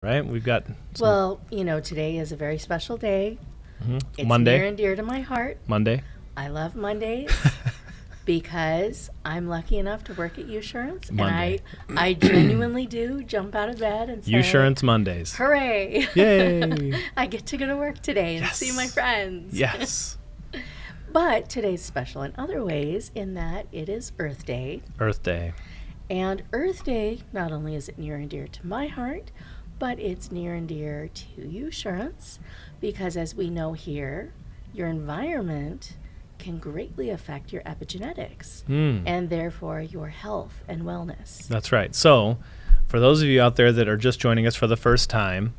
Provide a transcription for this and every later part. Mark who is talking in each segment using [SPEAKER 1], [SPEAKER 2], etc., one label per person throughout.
[SPEAKER 1] right? We've got
[SPEAKER 2] Well, today is a very special day. It's
[SPEAKER 1] Monday.
[SPEAKER 2] near and dear to my heart.
[SPEAKER 1] Monday.
[SPEAKER 2] I love Mondays because I'm lucky enough to work at Usurance.
[SPEAKER 1] Monday.
[SPEAKER 2] And I genuinely do jump out of bed and say,
[SPEAKER 1] Usurance Mondays.
[SPEAKER 2] hooray.
[SPEAKER 1] Yay.
[SPEAKER 2] I get to go to work today and see my friends.
[SPEAKER 1] Yes.
[SPEAKER 2] But today's special in other ways in that it is Earth Day.
[SPEAKER 1] Earth Day.
[SPEAKER 2] And Earth Day, not only is it near and dear to my heart, but it's near and dear to Usurance because as we know here, your environment can greatly affect your epigenetics and therefore your health and wellness.
[SPEAKER 1] That's right. So for those of you out there that are just joining us for the first time,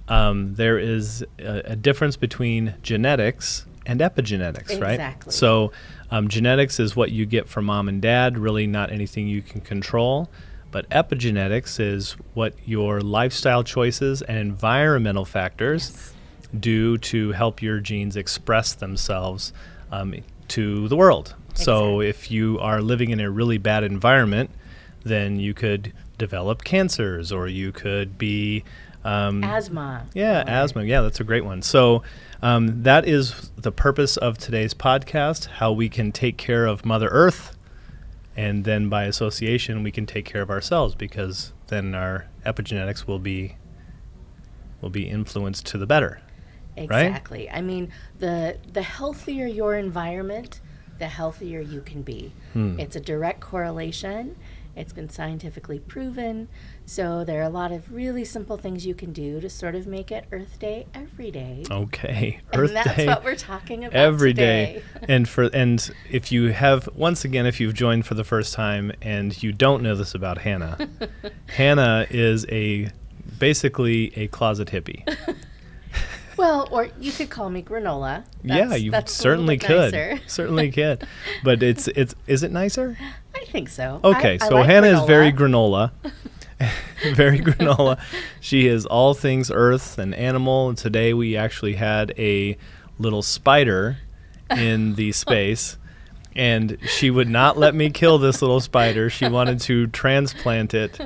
[SPEAKER 1] there is a difference between genetics and epigenetics, right?
[SPEAKER 2] Exactly.
[SPEAKER 1] So genetics is what you get from mom and dad, really not anything you can control. But epigenetics is what your lifestyle choices and environmental factors do to help your genes express themselves to the world.
[SPEAKER 2] Exactly.
[SPEAKER 1] So if you are living in a really bad environment, then you could develop cancers or you could be...
[SPEAKER 2] asthma.
[SPEAKER 1] Yeah, asthma. Yeah, that's a great one. So that is the purpose of today's podcast, how we can take care of Mother Earth. And then by association, we can take care of ourselves because then our epigenetics will be influenced to the better.
[SPEAKER 2] Exactly.
[SPEAKER 1] Right?
[SPEAKER 2] I mean, the healthier your environment, the healthier you can be. It's a direct correlation. It's been scientifically proven. So there are a lot of really simple things you can do to sort of make it Earth Day every day.
[SPEAKER 1] Okay.
[SPEAKER 2] And that's what we're talking about
[SPEAKER 1] every
[SPEAKER 2] today.
[SPEAKER 1] day. And if you have, once again, if you've joined for the first time and you don't know this about Hannah, Hannah is basically a closet hippie.
[SPEAKER 2] Well, or you could call me granola.
[SPEAKER 1] You
[SPEAKER 2] that's
[SPEAKER 1] certainly
[SPEAKER 2] could.
[SPEAKER 1] Certainly could. But is it nicer?
[SPEAKER 2] I think so.
[SPEAKER 1] Okay,
[SPEAKER 2] I
[SPEAKER 1] so
[SPEAKER 2] like
[SPEAKER 1] Hannah
[SPEAKER 2] granola.
[SPEAKER 1] is very granola. Very granola. She is all things earth and animal. And today we actually had a little spider in the space. And she would not let me kill this little spider. She wanted to transplant it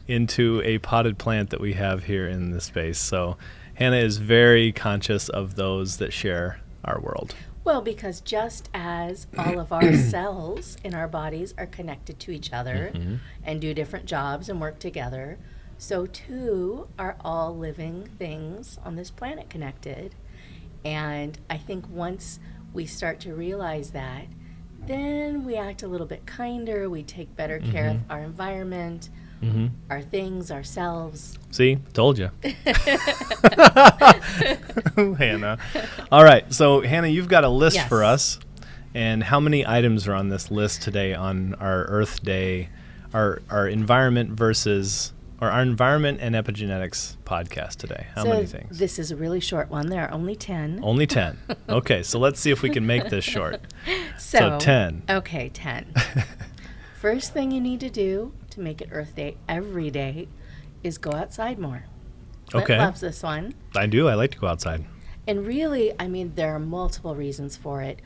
[SPEAKER 1] into a potted plant that we have here in the space. So Hannah is very conscious of those that share our world.
[SPEAKER 2] Well, because just as all of our cells in our bodies are connected to each other and do different jobs and work together, so too are all living things on this planet connected. And I think once we start to realize that, then we act a little bit kinder, we take better care of our environment, our things, ourselves.
[SPEAKER 1] See, told you. Hannah. All right, so Hannah, you've got a list for us. And how many items are on this list today on our Earth Day, our environment our environment and epigenetics podcast today? How many things?
[SPEAKER 2] This is a really short one. There are only 10.
[SPEAKER 1] Only 10. Okay, so let's see if we can make this short.
[SPEAKER 2] So
[SPEAKER 1] 10.
[SPEAKER 2] Okay, 10. First thing you need to do to make it Earth Day every day is go outside more.
[SPEAKER 1] Okay.
[SPEAKER 2] Brent loves this one.
[SPEAKER 1] I do. I like to go outside.
[SPEAKER 2] And really, I mean, there are multiple reasons for it.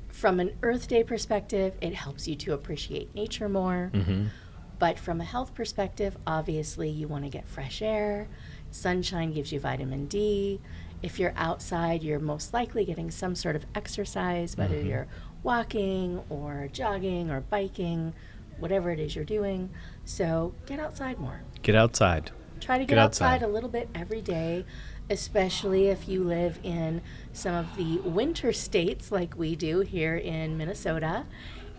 [SPEAKER 2] From an Earth Day perspective, it helps you to appreciate nature more. But from a health perspective, obviously, you want to get fresh air. Sunshine gives you vitamin D. If you're outside, you're most likely getting some sort of exercise, whether you're walking or jogging or biking, whatever it is you're doing. So get outside more.
[SPEAKER 1] Get outside.
[SPEAKER 2] Try to get outside a little bit every day, especially if you live in some of the winter states like we do here in Minnesota.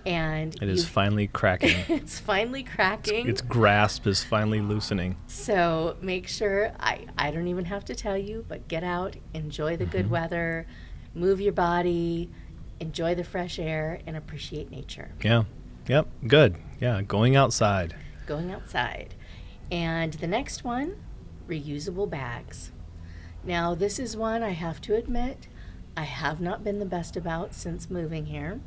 [SPEAKER 2] And
[SPEAKER 1] it is finally cracking.
[SPEAKER 2] It's finally cracking.
[SPEAKER 1] Its grasp is finally loosening.
[SPEAKER 2] So make sure, I don't even have to tell you, but get out, enjoy the good weather, move your body, enjoy the fresh air, and appreciate nature.
[SPEAKER 1] Yeah. Yep. Good. Yeah. Going outside.
[SPEAKER 2] Going outside. And the next one, reusable bags. Now, this is one I have to admit I have not been the best about since moving here.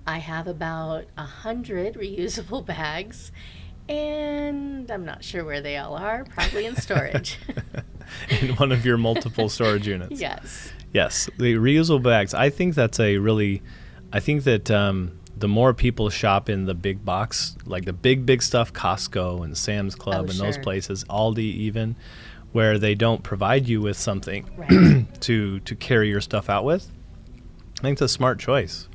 [SPEAKER 2] I have about 100 reusable bags, and I'm not sure where they all are, probably in storage.
[SPEAKER 1] In one of your multiple storage units.
[SPEAKER 2] Yes.
[SPEAKER 1] Yes, the reusable bags. I think that's the more people shop in the big box, like the big stuff, Costco and Sam's Club and those
[SPEAKER 2] sure.
[SPEAKER 1] places, Aldi even, where they don't provide you with something
[SPEAKER 2] Right.
[SPEAKER 1] to carry your stuff out with, I think it's a smart choice,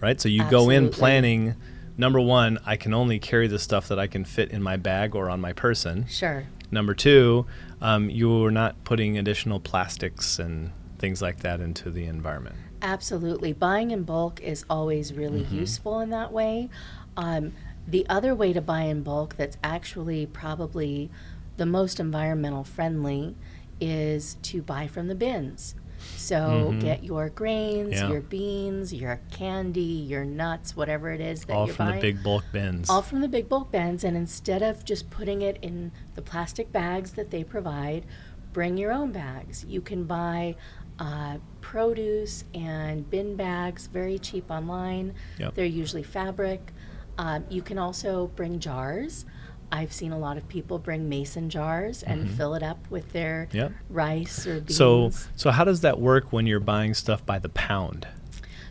[SPEAKER 1] right? So you go in
[SPEAKER 2] Absolutely.
[SPEAKER 1] planning, number one, I can only carry the stuff that I can fit in my bag or on my person.
[SPEAKER 2] Sure.
[SPEAKER 1] Number two, you're not putting additional plastics and things like that into the environment.
[SPEAKER 2] Absolutely. Buying in bulk is always really useful in that way. The other way to buy in bulk that's actually probably the most environmental friendly is to buy from the bins. So get your grains,
[SPEAKER 1] Yeah.
[SPEAKER 2] your beans, your candy, your nuts, whatever it is that
[SPEAKER 1] All
[SPEAKER 2] you're
[SPEAKER 1] from
[SPEAKER 2] buying.
[SPEAKER 1] the big bulk bins.
[SPEAKER 2] All from the big bulk bins, and instead of just putting it in the plastic bags that they provide, bring your own bags. You can buy produce and bin bags very cheap online.
[SPEAKER 1] Yep.
[SPEAKER 2] They're usually fabric. You can also bring jars. I've seen a lot of people bring mason jars and fill it up with their
[SPEAKER 1] Yep.
[SPEAKER 2] rice or beans.
[SPEAKER 1] So how does that work when you're buying stuff by the pound?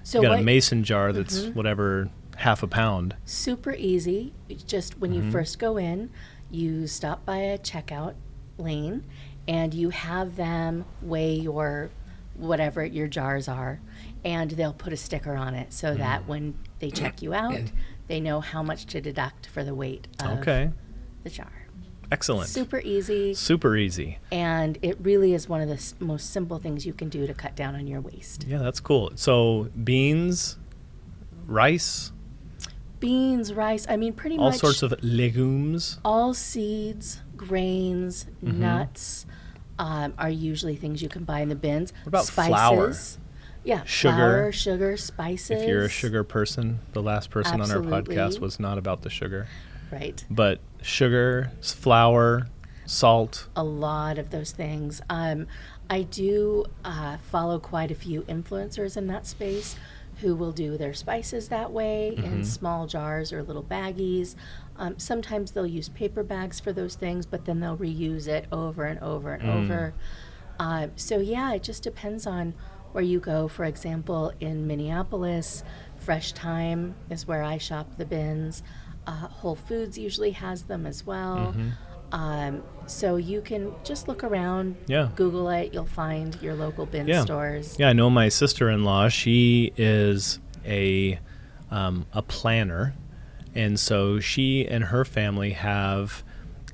[SPEAKER 2] So
[SPEAKER 1] You got a
[SPEAKER 2] what-
[SPEAKER 1] mason jar that's whatever, half a pound.
[SPEAKER 2] Super easy. It's just when you first go in, you stop by a checkout lane and you have them weigh your whatever your jars are, and they'll put a sticker on it so that when they check you out, they know how much to deduct for the weight of
[SPEAKER 1] Okay.
[SPEAKER 2] the jar.
[SPEAKER 1] Excellent.
[SPEAKER 2] Super easy,
[SPEAKER 1] Super easy.
[SPEAKER 2] and it really is one of the most simple things you can do to cut down on your waste.
[SPEAKER 1] Yeah, that's cool. So beans, rice,
[SPEAKER 2] Beans, rice, I mean pretty
[SPEAKER 1] all
[SPEAKER 2] much
[SPEAKER 1] sorts of legumes.
[SPEAKER 2] all seeds, grains, nuts are usually things you can buy in the bins.
[SPEAKER 1] What about
[SPEAKER 2] spices?
[SPEAKER 1] flour?
[SPEAKER 2] Yeah,
[SPEAKER 1] Sugar?
[SPEAKER 2] flour, sugar, spices.
[SPEAKER 1] If you're a sugar person, the last person on our
[SPEAKER 2] Absolutely.
[SPEAKER 1] podcast was not about the sugar.
[SPEAKER 2] Right.
[SPEAKER 1] But sugar, flour, salt.
[SPEAKER 2] A lot of those things. I do follow quite a few influencers in that space who will do their spices that way in small jars or little baggies. Sometimes they'll use paper bags for those things, but then they'll reuse it over and over and over. So yeah, it just depends on where you go. For example, in Minneapolis, Fresh Time is where I shop the bins. Whole Foods usually has them as well. So you can just look around,
[SPEAKER 1] Yeah.
[SPEAKER 2] Google it, you'll find your local bin
[SPEAKER 1] Yeah.
[SPEAKER 2] stores.
[SPEAKER 1] Yeah, I know my sister-in-law. She is a planner, and so she and her family have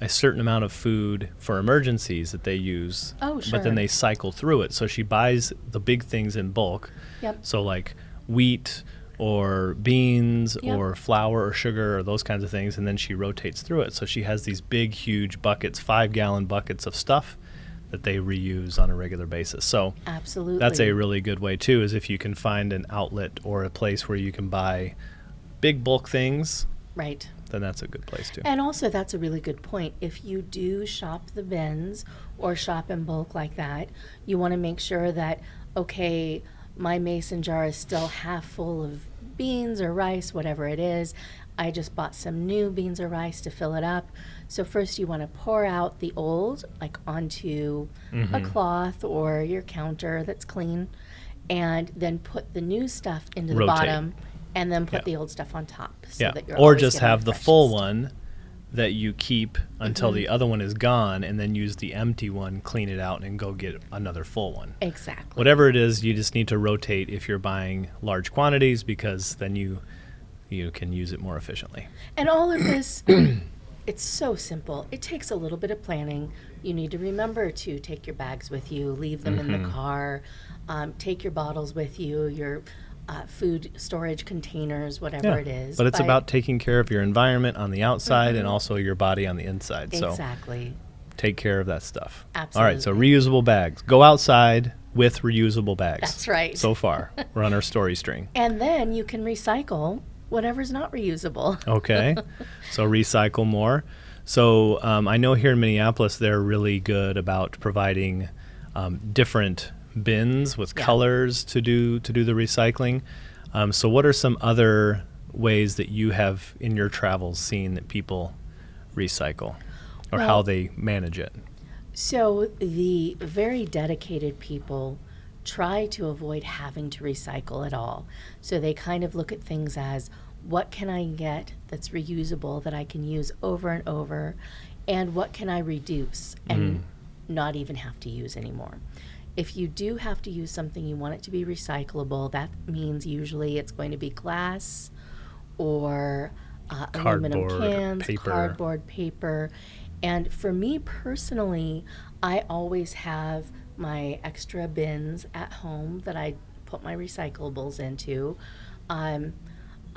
[SPEAKER 1] a certain amount of food for emergencies that they use.
[SPEAKER 2] Oh,
[SPEAKER 1] But then
[SPEAKER 2] sure.
[SPEAKER 1] they cycle through it. So she buys the big things in bulk.
[SPEAKER 2] Yep.
[SPEAKER 1] So like wheat or beans
[SPEAKER 2] Yep.
[SPEAKER 1] or flour or sugar or those kinds of things, and then she rotates through it. So she has these big, huge buckets, 5-gallon buckets of stuff that they reuse on a regular basis. So
[SPEAKER 2] Absolutely.
[SPEAKER 1] that's a really good way too, is if you can find an outlet or a place where you can buy big bulk things,
[SPEAKER 2] Right.
[SPEAKER 1] then that's a good place too.
[SPEAKER 2] And also, that's a really good point. If you do shop the bins or shop in bulk like that, you want to make sure that, okay, my mason jar is still half full of beans or rice, whatever it is. I just bought some new beans or rice to fill it up. So first you want to pour out the old, like onto a cloth or your counter that's clean, and then put the new stuff into the
[SPEAKER 1] Rotate.
[SPEAKER 2] bottom, and then put
[SPEAKER 1] Yeah.
[SPEAKER 2] the old stuff on top. So
[SPEAKER 1] Yeah,
[SPEAKER 2] that you're
[SPEAKER 1] or
[SPEAKER 2] always
[SPEAKER 1] just
[SPEAKER 2] getting
[SPEAKER 1] have the full
[SPEAKER 2] freshest.
[SPEAKER 1] one that you keep until the other one is gone, and then use the empty one, clean it out, and go get another full one.
[SPEAKER 2] Exactly.
[SPEAKER 1] Whatever it is, you just need to rotate if you're buying large quantities, because then you can use it more efficiently.
[SPEAKER 2] And all of this, it's so simple. It takes a little bit of planning. You need to remember to take your bags with you, leave them in the car, take your bottles with you, your food storage containers, whatever it is.
[SPEAKER 1] But it's about taking care of your environment on the outside and also your body on the inside. So
[SPEAKER 2] Exactly.
[SPEAKER 1] take care of that stuff.
[SPEAKER 2] Absolutely.
[SPEAKER 1] All right, so reusable bags. Go outside with reusable bags.
[SPEAKER 2] That's right.
[SPEAKER 1] So far, we're on our story string.
[SPEAKER 2] And then you can recycle whatever's not reusable.
[SPEAKER 1] Okay, so recycle more. So I know here in Minneapolis, they're really good about providing different bins with colors to do the recycling. So what are some other ways that you have in your travels seen that people recycle, or how
[SPEAKER 2] Well-
[SPEAKER 1] they manage it?
[SPEAKER 2] So the very dedicated people try to avoid having to recycle at all. So they kind of look at things as, what can I get that's reusable that I can use over and over, and what can I reduce and not even have to use anymore. If you do have to use something, you want it to be recyclable. That means usually it's going to be glass or aluminum
[SPEAKER 1] Cardboard,
[SPEAKER 2] cans,
[SPEAKER 1] paper.
[SPEAKER 2] cardboard, paper. And for me personally, I always have my extra bins at home that I put my recyclables into.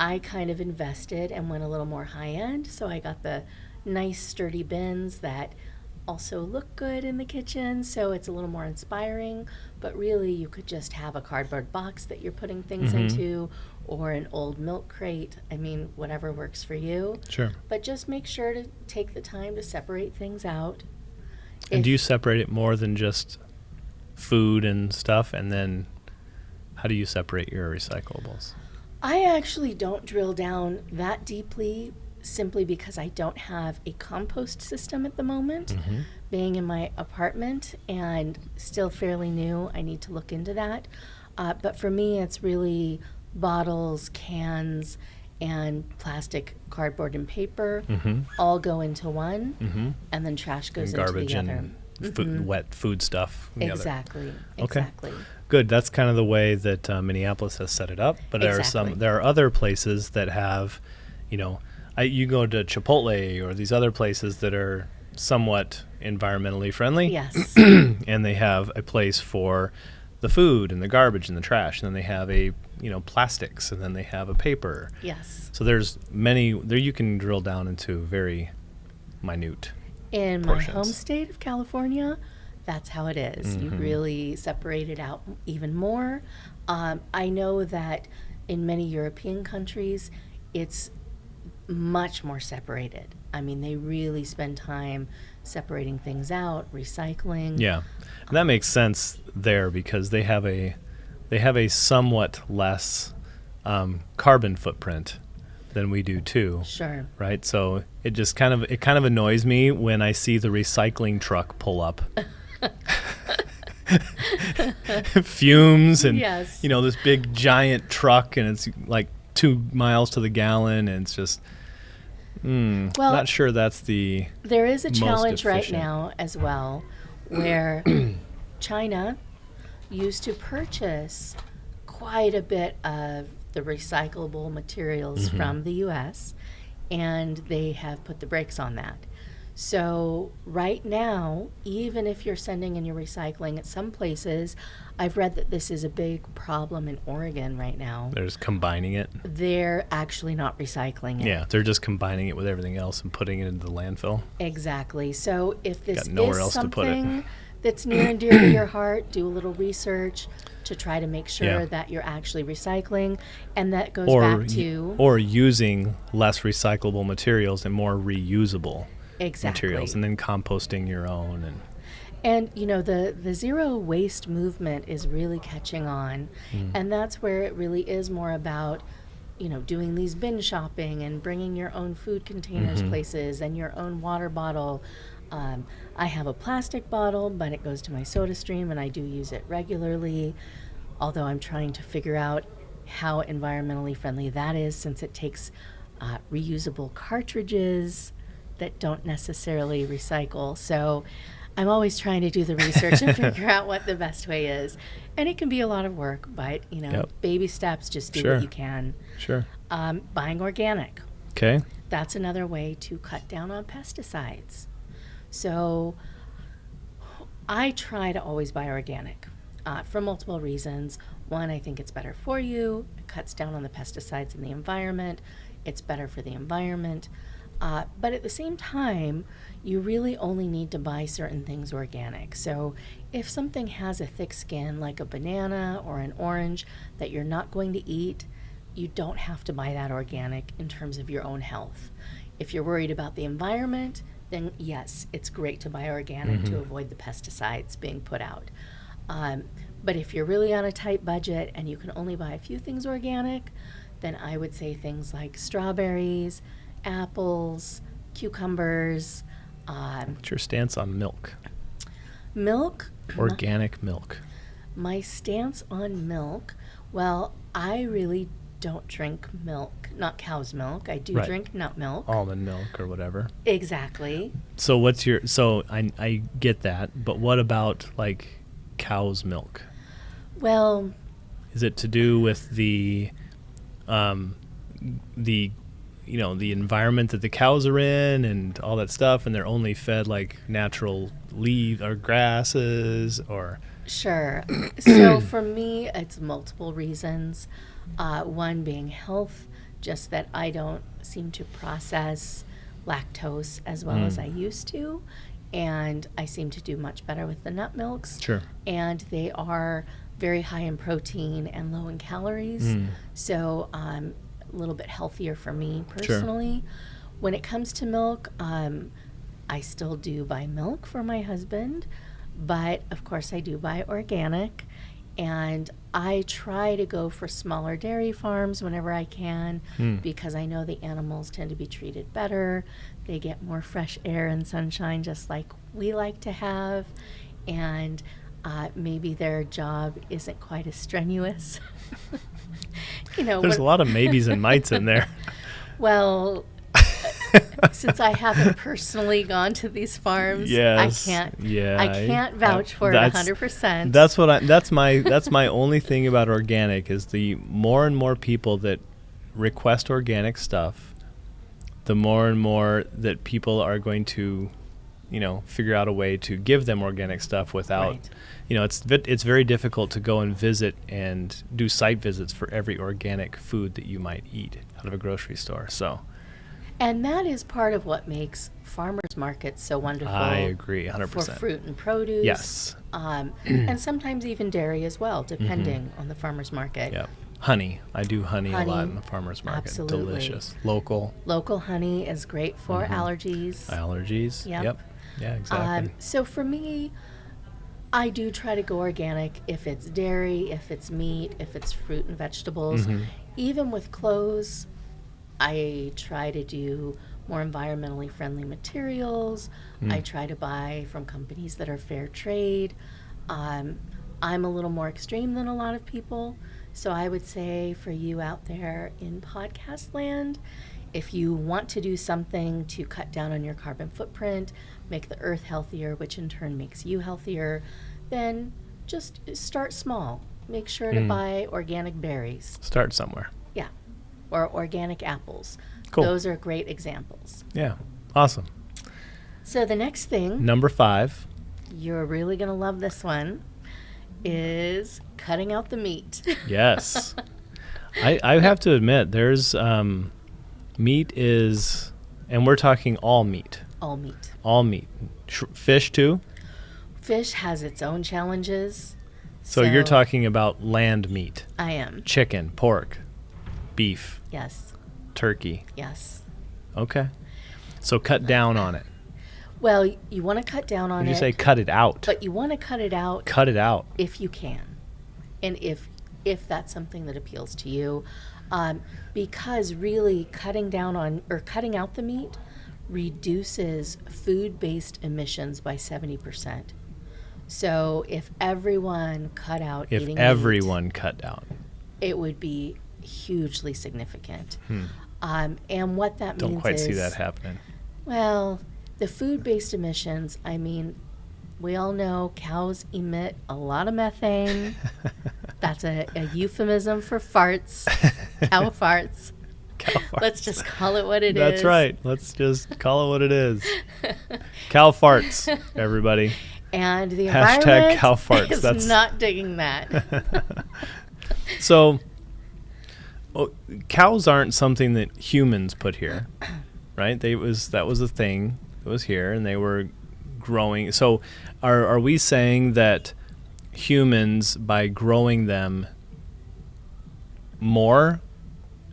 [SPEAKER 2] I kind of invested and went a little more high end, so I got the nice sturdy bins that also look good in the kitchen, so it's a little more inspiring. But really, you could just have a cardboard box that you're putting things into, or an old milk crate. I mean, whatever works for you.
[SPEAKER 1] Sure.
[SPEAKER 2] But just make sure to take the time to separate things out.
[SPEAKER 1] And do you separate it more than just food and stuff? And then how do you separate your recyclables?
[SPEAKER 2] I actually don't drill down that deeply, simply because I don't have a compost system at the moment. Being in my apartment and still fairly new, I need to look into that. But for me, it's really bottles, cans, and plastic, cardboard, and paper all go into one, and then trash goes
[SPEAKER 1] And
[SPEAKER 2] into
[SPEAKER 1] garbage
[SPEAKER 2] the other.
[SPEAKER 1] and wet food stuff in the other.
[SPEAKER 2] Exactly.
[SPEAKER 1] Okay.
[SPEAKER 2] Exactly.
[SPEAKER 1] Good. That's kind of the way that Minneapolis has set it up. But
[SPEAKER 2] Exactly.
[SPEAKER 1] there are other places that have, you go to Chipotle or these other places that are somewhat environmentally friendly.
[SPEAKER 2] Yes.
[SPEAKER 1] And they have a place for the food and the garbage and the trash. And then they have plastics, and then they have a paper.
[SPEAKER 2] Yes.
[SPEAKER 1] So there's many there. You can drill down into very minute.
[SPEAKER 2] In
[SPEAKER 1] portions.
[SPEAKER 2] my home state of California, that's how it is. You really separate it out even more. I know that in many European countries, it's much more separated. I mean, they really spend time separating things out, recycling.
[SPEAKER 1] Yeah, and that makes sense there because they have a somewhat less carbon footprint than we do too.
[SPEAKER 2] Sure.
[SPEAKER 1] Right. So it just kind of annoys me when I see the recycling truck pull up. Fumes and
[SPEAKER 2] Yes.
[SPEAKER 1] This big giant truck, and it's like 2 miles to the gallon, and it's just
[SPEAKER 2] Well,
[SPEAKER 1] not sure that's the
[SPEAKER 2] there is a
[SPEAKER 1] most
[SPEAKER 2] challenge right
[SPEAKER 1] efficient.
[SPEAKER 2] now as well, where China used to purchase quite a bit of the recyclable materials from the U.S., and they have put the brakes on that. So right now, even if you're sending in your recycling at some places, I've read that this is a big problem in Oregon right now.
[SPEAKER 1] They're just combining it.
[SPEAKER 2] They're actually not recycling it.
[SPEAKER 1] Yeah, they're just combining it with everything else and putting it into the landfill.
[SPEAKER 2] Exactly. So if this
[SPEAKER 1] Got nowhere
[SPEAKER 2] is
[SPEAKER 1] else to put it.
[SPEAKER 2] something that's near and dear to your heart, do a little research to try to make sure
[SPEAKER 1] Yeah.
[SPEAKER 2] that you're actually recycling. And that goes
[SPEAKER 1] Or
[SPEAKER 2] back to
[SPEAKER 1] or using less recyclable materials and more reusable
[SPEAKER 2] exactly.
[SPEAKER 1] materials, and then composting your own.
[SPEAKER 2] And the zero waste movement is really catching on, and that's where it really is more about doing these bin shopping and bringing your own food containers places and your own water bottle. I have a plastic bottle, but it goes to my soda stream, and I do use it regularly, although I'm trying to figure out how environmentally friendly that is, since it takes reusable cartridges that don't necessarily recycle. So I'm always trying to do the research and figure out what the best way is. And it can be a lot of work, but,
[SPEAKER 1] Yep.
[SPEAKER 2] baby steps, just do
[SPEAKER 1] Sure.
[SPEAKER 2] what you can.
[SPEAKER 1] Sure.
[SPEAKER 2] Buying organic.
[SPEAKER 1] Okay.
[SPEAKER 2] That's another way to cut down on pesticides. So I try to always buy organic for multiple reasons. One, I think it's better for you. It cuts down on the pesticides in the environment. It's better for the environment. But at the same time, you really only need to buy certain things organic. So if something has a thick skin, like a banana or an orange, that you're not going to eat, you don't have to buy that organic in terms of your own health. If you're worried about the environment, then yes, it's great to buy organic to avoid the pesticides being put out. But if you're really on a tight budget and you can only buy a few things organic, then I would say things like strawberries, apples, cucumbers.
[SPEAKER 1] What's your stance on milk?
[SPEAKER 2] Milk.
[SPEAKER 1] Organic milk.
[SPEAKER 2] My stance on milk, well, I really don't drink milk not cow's milk. I do
[SPEAKER 1] Right.
[SPEAKER 2] drink nut milk.
[SPEAKER 1] Almond milk or whatever.
[SPEAKER 2] Exactly.
[SPEAKER 1] So I get that, but what about like cow's milk?
[SPEAKER 2] Well,
[SPEAKER 1] Is it to do with the the environment that the cows are in and all that stuff, and they're only fed like natural leaves or grasses or
[SPEAKER 2] sure. So for me, it's multiple reasons. One being health, just that I don't seem to process lactose as well as I used to, and I seem to do much better with the nut milks.
[SPEAKER 1] Sure.
[SPEAKER 2] And they are very high in protein and low in calories, so a little bit healthier for me personally. When it comes to milk, I still do buy milk for my husband, but of course I do buy organic, and I try to go for smaller dairy farms whenever I can because I know the animals tend to be treated better. They get more fresh air and sunshine just like we like to have, and maybe their job isn't quite as strenuous.
[SPEAKER 1] There's a lot of maybes and mights in there.
[SPEAKER 2] Well, since I haven't personally gone to these farms,
[SPEAKER 1] Yes.
[SPEAKER 2] I can't vouch for it 100%.
[SPEAKER 1] That's my only thing about organic is the more and more people that request organic stuff, the more and more that people are going to, figure out a way to give them organic stuff without,
[SPEAKER 2] Right.
[SPEAKER 1] it's very difficult to go and visit and do site visits for every organic food that you might eat out of a grocery store. So
[SPEAKER 2] And that is part of what makes farmers markets so wonderful.
[SPEAKER 1] I agree 100%.
[SPEAKER 2] For fruit and produce.
[SPEAKER 1] Yes.
[SPEAKER 2] And sometimes even dairy as well, depending on the farmer's market.
[SPEAKER 1] Yeah. Honey. I do honey a lot
[SPEAKER 2] Honey,
[SPEAKER 1] in the farmer's market.
[SPEAKER 2] absolutely.
[SPEAKER 1] Delicious. Local.
[SPEAKER 2] Local honey is great for allergies.
[SPEAKER 1] Allergies.
[SPEAKER 2] Yep.
[SPEAKER 1] Yeah, exactly.
[SPEAKER 2] So for me, I do try to go organic if it's dairy, if it's meat, if it's fruit and vegetables. Even with clothes, I try to do more environmentally friendly materials. I try to buy from companies that are fair trade. I'm a little more extreme than a lot of people. So I would say for you out there in podcast land, if you want to do something to cut down on your carbon footprint, make the earth healthier, which in turn makes you healthier, then just start small. Make sure to buy organic berries.
[SPEAKER 1] Start somewhere.
[SPEAKER 2] Yeah. Or organic apples.
[SPEAKER 1] Cool.
[SPEAKER 2] Those are great examples.
[SPEAKER 1] Yeah. Awesome.
[SPEAKER 2] So the next thing,
[SPEAKER 1] Number 5.
[SPEAKER 2] you're really going to love this one, is cutting out the meat.
[SPEAKER 1] Yes. I have to admit, there's meat is, and we're talking all meat.
[SPEAKER 2] All meat.
[SPEAKER 1] All meat. Fish too?
[SPEAKER 2] Fish has its own challenges.
[SPEAKER 1] So you're talking about land meat.
[SPEAKER 2] I am.
[SPEAKER 1] Chicken, pork, beef,
[SPEAKER 2] Yes.
[SPEAKER 1] turkey.
[SPEAKER 2] Yes.
[SPEAKER 1] Okay. So cut down on it.
[SPEAKER 2] Well, you want to cut down on
[SPEAKER 1] Did
[SPEAKER 2] it.
[SPEAKER 1] you say cut it out?
[SPEAKER 2] But you want to cut it out
[SPEAKER 1] Cut it out.
[SPEAKER 2] if you can, and if that's something that appeals to you, because really cutting out the meat reduces food-based emissions by 70%. So if everyone cut out
[SPEAKER 1] If
[SPEAKER 2] eating
[SPEAKER 1] everyone cut out.
[SPEAKER 2] meat, it would be hugely significant. And what that means
[SPEAKER 1] Don't quite
[SPEAKER 2] is,
[SPEAKER 1] see that happening.
[SPEAKER 2] well, the food-based emissions, I mean, we all know cows emit a lot of methane. That's a euphemism for farts, cow farts.
[SPEAKER 1] Cow farts.
[SPEAKER 2] Let's just call it what it is.
[SPEAKER 1] That's right. Let's just call it what it is. Cow farts, everybody.
[SPEAKER 2] And the
[SPEAKER 1] Hashtag
[SPEAKER 2] environment
[SPEAKER 1] cow farts.
[SPEAKER 2] is
[SPEAKER 1] That's
[SPEAKER 2] not digging that.
[SPEAKER 1] So, cows aren't something that humans put here, right? That was a thing that was here, and they were growing. So, are we saying that humans, by growing them more,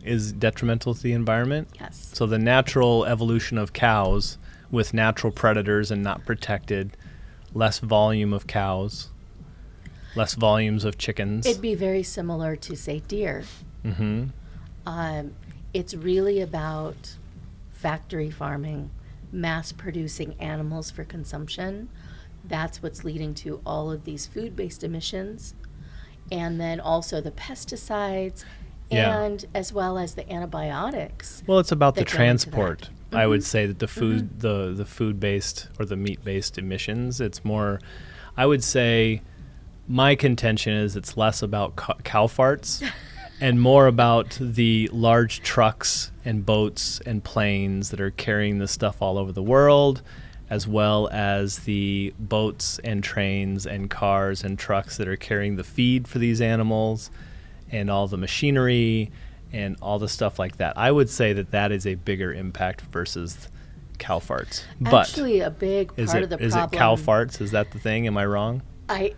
[SPEAKER 1] is detrimental to the environment?
[SPEAKER 2] Yes.
[SPEAKER 1] So the natural evolution of cows with natural predators and not protected, less volume of cows, less volumes of chickens.
[SPEAKER 2] It'd be very similar to, say, deer.
[SPEAKER 1] Mm-hmm.
[SPEAKER 2] It's really about factory farming, mass producing animals for consumption. That's what's leading to all of these food-based emissions. And then also the pesticides
[SPEAKER 1] Yeah.
[SPEAKER 2] and as well as the antibiotics.
[SPEAKER 1] Well, it's about the
[SPEAKER 2] that go into that.
[SPEAKER 1] transport. I would say that the food, the food-based or the meat-based emissions, it's more, I would say my contention is it's less about cow farts and more about the large trucks and boats and planes that are carrying this stuff all over the world, as well as the boats and trains and cars and trucks that are carrying the feed for these animals and all the machinery and all the stuff like that. I would say that that is a bigger impact versus cow farts. But
[SPEAKER 2] Actually, a big part of the problem.
[SPEAKER 1] is it cow farts? Is that the thing? Am I wrong?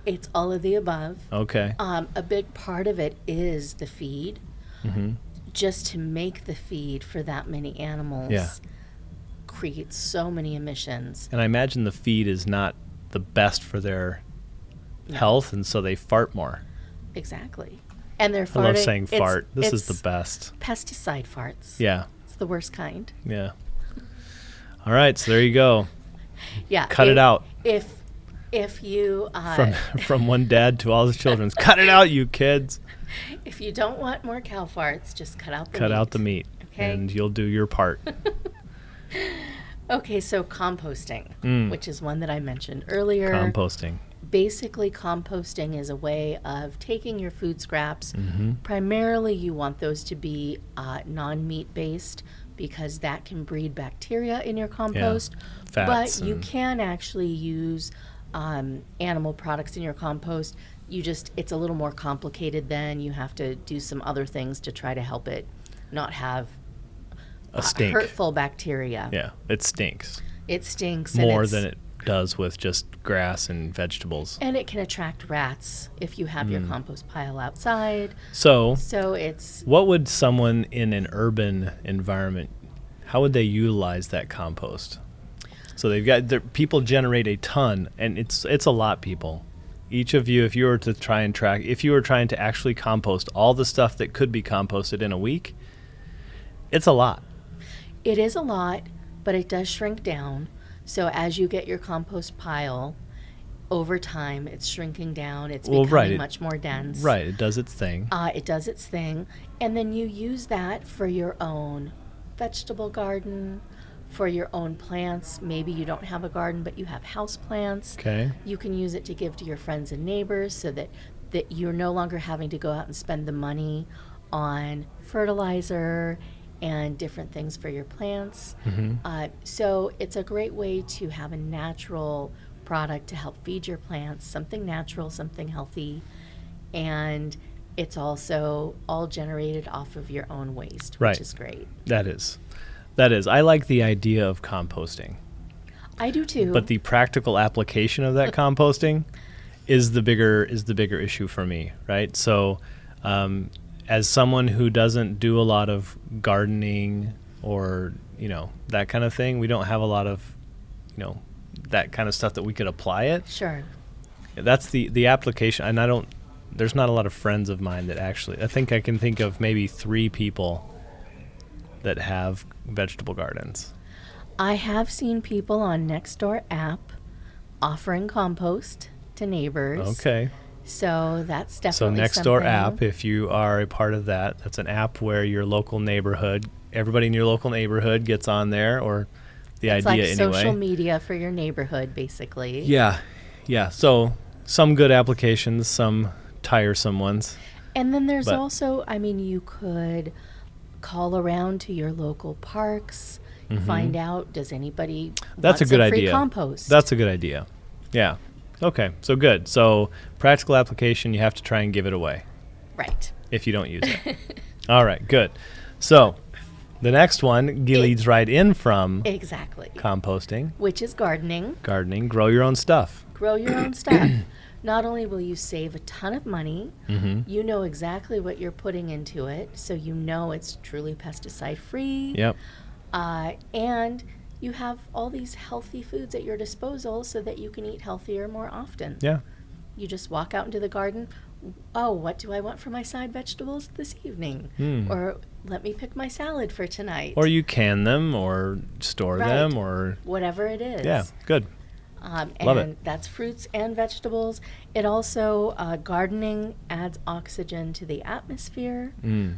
[SPEAKER 2] It's all of the above.
[SPEAKER 1] Okay.
[SPEAKER 2] A big part of it is the feed.
[SPEAKER 1] Mm-hmm.
[SPEAKER 2] Just to make the feed for that many animals creates so many emissions.
[SPEAKER 1] And I imagine the feed is not the best for their health, and so they fart more.
[SPEAKER 2] Exactly. And they're farting.
[SPEAKER 1] I love saying fart. This is the best.
[SPEAKER 2] Pesticide farts.
[SPEAKER 1] Yeah.
[SPEAKER 2] It's the worst kind.
[SPEAKER 1] Yeah. All right, so there you go.
[SPEAKER 2] Yeah.
[SPEAKER 1] Cut it out.
[SPEAKER 2] If you
[SPEAKER 1] from one dad to all his children, cut it out, you kids.
[SPEAKER 2] If you don't want more cow farts, just cut out the meat.
[SPEAKER 1] Cut out the meat,
[SPEAKER 2] okay?
[SPEAKER 1] And you'll do your part.
[SPEAKER 2] Okay, so composting, which is one that I mentioned earlier.
[SPEAKER 1] Composting.
[SPEAKER 2] Basically, composting is a way of taking your food scraps. Primarily, you want those to be non-meat based because that can breed bacteria in your compost.
[SPEAKER 1] Yeah. Fats
[SPEAKER 2] but you can actually use animal products in your compost. It's a little more complicated then. You have to do some other things to try to help it not have
[SPEAKER 1] a stink.
[SPEAKER 2] Hurtful bacteria.
[SPEAKER 1] Yeah, it stinks.
[SPEAKER 2] It stinks.
[SPEAKER 1] More than it does with just grass and vegetables.
[SPEAKER 2] And it can attract rats if you have your compost pile outside.
[SPEAKER 1] So
[SPEAKER 2] it's...
[SPEAKER 1] What would someone in an urban environment, how would they utilize that compost? So people generate a ton, and it's a lot, people. Each of you, if you were trying to actually compost all the stuff that could be composted in a week, it's a lot.
[SPEAKER 2] It is a lot, but it does shrink down. So as you get your compost pile, over time, it's shrinking down. It's becoming much more dense.
[SPEAKER 1] Right, it does its thing.
[SPEAKER 2] It does its thing. And then you use that for your own vegetable garden, for your own plants. Maybe you don't have a garden, but you have house plants.
[SPEAKER 1] Okay.
[SPEAKER 2] You can use it to give to your friends and neighbors so that you're no longer having to go out and spend the money on fertilizer and different things for your plants. So it's a great way to have a natural product to help feed your plants, something natural, something healthy, and it's also all generated off of your own waste, which is great.
[SPEAKER 1] That is. I like the idea of composting.
[SPEAKER 2] I do too.
[SPEAKER 1] But the practical application of that composting is the bigger issue for me, right? So as someone who doesn't do a lot of gardening or, that kind of thing, we don't have a lot of, that kind of stuff that we could apply it.
[SPEAKER 2] Sure.
[SPEAKER 1] That's the application. And there's not a lot of friends of mine that actually, I think I can think of maybe 3 people that have vegetable gardens.
[SPEAKER 2] I have seen people on Nextdoor app offering compost to neighbors.
[SPEAKER 1] Okay.
[SPEAKER 2] So that's definitely
[SPEAKER 1] Nextdoor
[SPEAKER 2] something.
[SPEAKER 1] app, if you are a part of that, that's an app where your local neighborhood, everybody in your local neighborhood gets on there, or the
[SPEAKER 2] it's
[SPEAKER 1] idea
[SPEAKER 2] like
[SPEAKER 1] anyway.
[SPEAKER 2] Social media for your neighborhood, basically.
[SPEAKER 1] Yeah. So some good applications, some tiresome ones.
[SPEAKER 2] And then there's also, you could call around to your local parks, find out, does anybody
[SPEAKER 1] want some
[SPEAKER 2] free compost?
[SPEAKER 1] That's a good idea. Yeah. Okay, so good. So practical application, you have to try and give it away.
[SPEAKER 2] Right.
[SPEAKER 1] If you don't use it. All right, good. So the next one leads right in from composting.
[SPEAKER 2] Which is gardening.
[SPEAKER 1] Gardening, grow your own stuff.
[SPEAKER 2] Grow your own stuff. Not only will you save a ton of money, you know exactly what you're putting into it, so you know it's truly pesticide-free.
[SPEAKER 1] Yep.
[SPEAKER 2] And you have all these healthy foods at your disposal so that you can eat healthier more often.
[SPEAKER 1] Yeah.
[SPEAKER 2] You just walk out into the garden. Oh, what do I want for my side vegetables this evening? Or let me pick my salad for tonight.
[SPEAKER 1] Or you can them or store them or...
[SPEAKER 2] whatever it is.
[SPEAKER 1] Yeah, good. Love
[SPEAKER 2] And
[SPEAKER 1] it.
[SPEAKER 2] that's fruits and vegetables. It also, gardening adds oxygen to the atmosphere.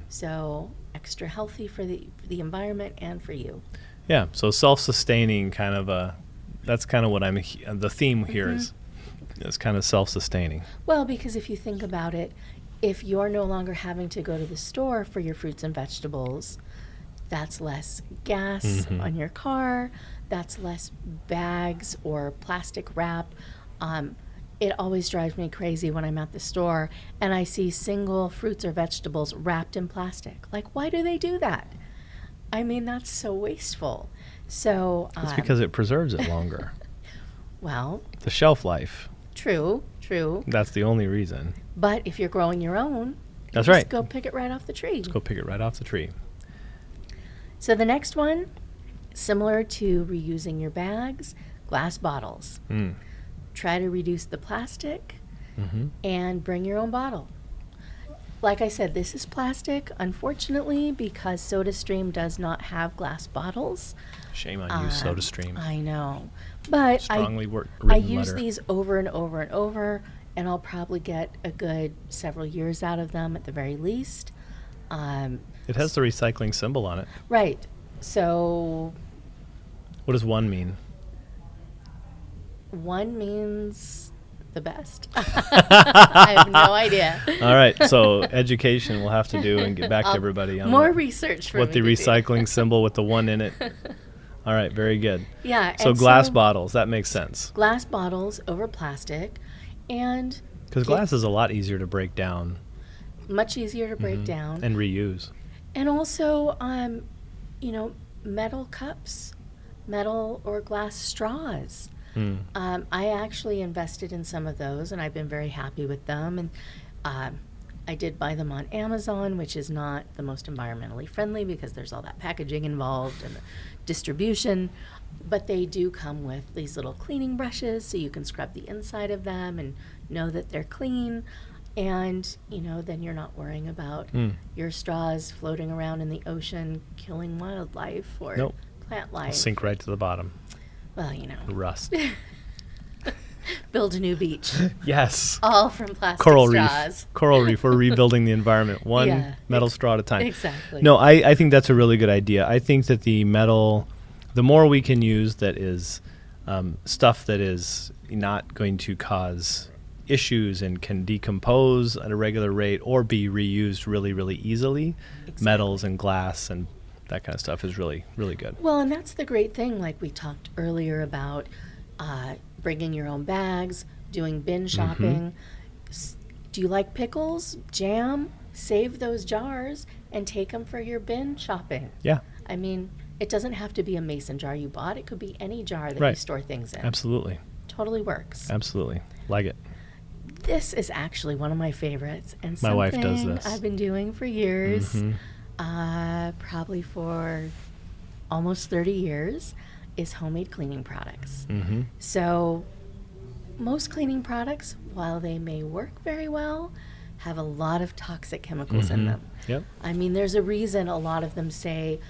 [SPEAKER 2] So extra healthy for the environment and for you.
[SPEAKER 1] Yeah, so self-sustaining kind of that's kind of what the theme here is kind of self-sustaining.
[SPEAKER 2] Well, because if you think about it, if you're no longer having to go to the store for your fruits and vegetables, that's less gas on your car, that's less bags or plastic wrap. It always drives me crazy when I'm at the store and I see single fruits or vegetables wrapped in plastic. Like, why do they do that? I mean, that's so wasteful. So
[SPEAKER 1] It's because it preserves it longer.
[SPEAKER 2] well,
[SPEAKER 1] The shelf life.
[SPEAKER 2] true.
[SPEAKER 1] That's the only reason.
[SPEAKER 2] But if you're growing your own,
[SPEAKER 1] That's
[SPEAKER 2] just
[SPEAKER 1] right.
[SPEAKER 2] go pick it right off the tree.
[SPEAKER 1] Go pick it right off the tree.
[SPEAKER 2] So the next one, similar to reusing your bags, glass bottles. Try to reduce the plastic and bring your own bottle. Like I said, this is plastic, unfortunately, because SodaStream does not have glass bottles.
[SPEAKER 1] Shame on you, SodaStream.
[SPEAKER 2] I know. But
[SPEAKER 1] Strongly
[SPEAKER 2] I
[SPEAKER 1] written
[SPEAKER 2] use
[SPEAKER 1] letter.
[SPEAKER 2] these over and over and over, and I'll probably get a good several years out of them at the very least.
[SPEAKER 1] It has the recycling symbol on it.
[SPEAKER 2] Right. So
[SPEAKER 1] What does one mean?
[SPEAKER 2] one means the best. I have no idea.
[SPEAKER 1] All right, so education we'll have to do and get back to everybody on
[SPEAKER 2] More
[SPEAKER 1] what,
[SPEAKER 2] research for
[SPEAKER 1] what
[SPEAKER 2] me
[SPEAKER 1] the
[SPEAKER 2] to do.
[SPEAKER 1] recycling symbol with the one in it. All right, very good.
[SPEAKER 2] Yeah.
[SPEAKER 1] So
[SPEAKER 2] and
[SPEAKER 1] glass bottles, that makes sense.
[SPEAKER 2] Glass bottles over plastic, and
[SPEAKER 1] Because glass is a lot easier to break down
[SPEAKER 2] much easier to break down.
[SPEAKER 1] and reuse.
[SPEAKER 2] And also, metal cups, metal or glass straws. I actually invested in some of those, and I've been very happy with them. And I did buy them on Amazon, which is not the most environmentally friendly because there's all that packaging involved and the distribution. But they do come with these little cleaning brushes, so you can scrub the inside of them and know that they're clean. And, then you're not worrying about your straws floating around in the ocean, killing wildlife or
[SPEAKER 1] Nope.
[SPEAKER 2] plant life.
[SPEAKER 1] Sink right to the bottom.
[SPEAKER 2] Well,
[SPEAKER 1] Rust.
[SPEAKER 2] build a new beach.
[SPEAKER 1] Yes.
[SPEAKER 2] All from plastic
[SPEAKER 1] Coral
[SPEAKER 2] straws.
[SPEAKER 1] reef. Coral reef. We're rebuilding the environment one
[SPEAKER 2] Yeah,
[SPEAKER 1] metal straw at a time.
[SPEAKER 2] Exactly.
[SPEAKER 1] No, I think that's a really good idea. I think that the more we can use that is stuff that is not going to cause issues and can decompose at a regular rate or be reused really, really easily, metals and glass and that kind of stuff is really, really good.
[SPEAKER 2] Well, and that's the great thing, like we talked earlier about bringing your own bags, doing bin shopping. Do you like pickles, jam? Save those jars and take them for your bin shopping.
[SPEAKER 1] Yeah,
[SPEAKER 2] I mean, it doesn't have to be a mason jar you bought. It could be any jar that you
[SPEAKER 1] Right.
[SPEAKER 2] store things in.
[SPEAKER 1] absolutely.
[SPEAKER 2] Totally works.
[SPEAKER 1] Absolutely. Like it.
[SPEAKER 2] This is actually one of my favorites, and
[SPEAKER 1] My wife does
[SPEAKER 2] something
[SPEAKER 1] this.
[SPEAKER 2] I've been doing for years, probably for almost 30 years, is homemade cleaning products. So most cleaning products, while they may work very well, have a lot of toxic chemicals in them.
[SPEAKER 1] Yep.
[SPEAKER 2] I mean, there's a reason a lot of them say,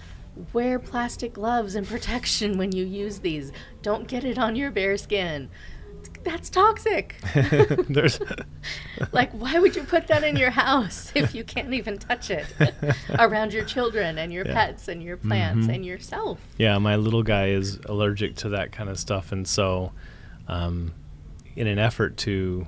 [SPEAKER 2] wear plastic gloves and protection when you use these. Don't get it on your bare skin. That's toxic.
[SPEAKER 1] There's
[SPEAKER 2] Like, why would you put that in your house if you can't even touch it around your children and your pets and your plants and yourself?
[SPEAKER 1] Yeah, my little guy is allergic to that kind of stuff, and so in an effort to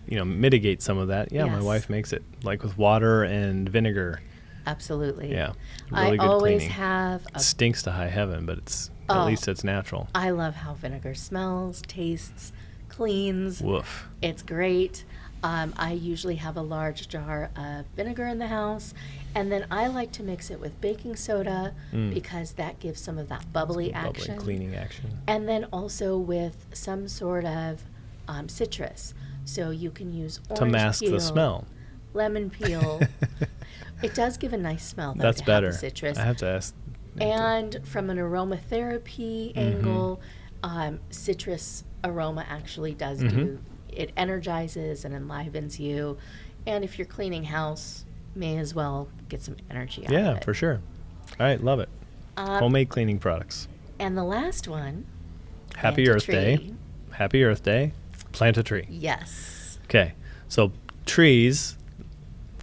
[SPEAKER 1] mitigate some of that, my
[SPEAKER 2] Yes.
[SPEAKER 1] wife makes it like with water and vinegar.
[SPEAKER 2] Absolutely.
[SPEAKER 1] Yeah, really
[SPEAKER 2] I
[SPEAKER 1] good
[SPEAKER 2] always
[SPEAKER 1] cleaning.
[SPEAKER 2] have
[SPEAKER 1] It stinks to high heaven, but at least it's natural.
[SPEAKER 2] I love how vinegar smells, tastes, cleans.
[SPEAKER 1] Woof.
[SPEAKER 2] It's great. I usually have a large jar of vinegar in the house, and then I like to mix it with baking soda because that gives some of that bubbly action.
[SPEAKER 1] Cleaning action.
[SPEAKER 2] And then also with some sort of citrus. So you can use orange
[SPEAKER 1] To mask
[SPEAKER 2] peel,
[SPEAKER 1] the smell.
[SPEAKER 2] lemon peel. It does give a nice smell, though,
[SPEAKER 1] That's
[SPEAKER 2] to
[SPEAKER 1] better.
[SPEAKER 2] have the citrus.
[SPEAKER 1] I have to ask.
[SPEAKER 2] And from an aromatherapy angle, citrus aroma actually does do, it energizes and enlivens you. And if you're cleaning house, may as well get some energy out of
[SPEAKER 1] Yeah,
[SPEAKER 2] it.
[SPEAKER 1] for sure. All right, love it. Homemade cleaning products.
[SPEAKER 2] And the last one,
[SPEAKER 1] Happy Earth Day. Happy Earth Day. Plant a tree.
[SPEAKER 2] Yes.
[SPEAKER 1] Okay. So trees,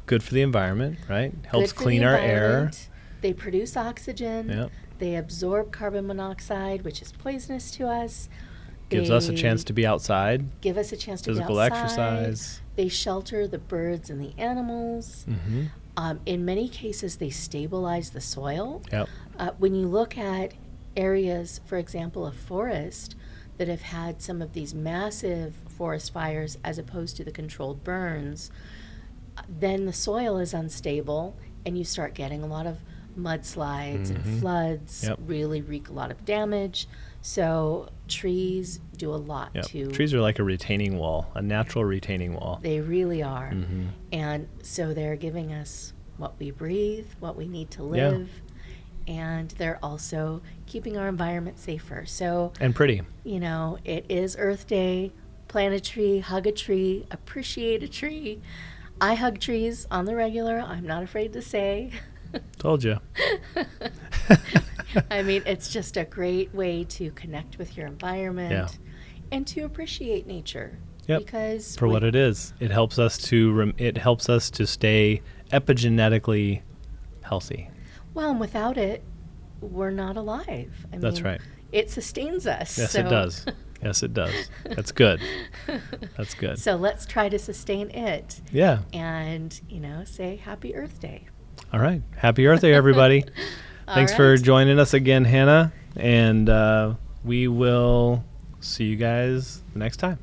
[SPEAKER 1] good for the environment, right? Helps clean our air.
[SPEAKER 2] They produce oxygen.
[SPEAKER 1] Yep.
[SPEAKER 2] They absorb carbon monoxide, which is poisonous to us.
[SPEAKER 1] Gives us a chance to be outside.
[SPEAKER 2] Give us a chance to be outside.
[SPEAKER 1] Physical exercise.
[SPEAKER 2] They shelter the birds and the animals. In many cases, they stabilize the soil.
[SPEAKER 1] Yep.
[SPEAKER 2] When you look at areas, for example, of forest that have had some of these massive forest fires as opposed to the controlled burns, then the soil is unstable and you start getting a lot of mudslides and floods, really wreak a lot of damage. So trees do a lot to...
[SPEAKER 1] Trees are like a retaining wall, a natural retaining wall.
[SPEAKER 2] They really are. And so they're giving us what we breathe, what we need to live, and they're also keeping our environment safer. So...
[SPEAKER 1] And pretty.
[SPEAKER 2] You know, it is Earth Day. Plant a tree, hug a tree, appreciate a tree. I hug trees on the regular, I'm not afraid to say.
[SPEAKER 1] Told you.
[SPEAKER 2] I mean, it's just a great way to connect with your environment and to appreciate nature.
[SPEAKER 1] Yep.
[SPEAKER 2] Because
[SPEAKER 1] for what it is, it helps us to stay epigenetically healthy.
[SPEAKER 2] Well, and without it, we're not alive. I
[SPEAKER 1] That's
[SPEAKER 2] mean,
[SPEAKER 1] right.
[SPEAKER 2] It sustains us.
[SPEAKER 1] Yes, it does. Yes, it does. That's good. That's good.
[SPEAKER 2] So let's try to sustain it.
[SPEAKER 1] Yeah.
[SPEAKER 2] And, you know, say Happy Earth Day.
[SPEAKER 1] All right. Happy Earth Day, everybody. Thanks for joining us again, Hannah. And we will see you guys the next time.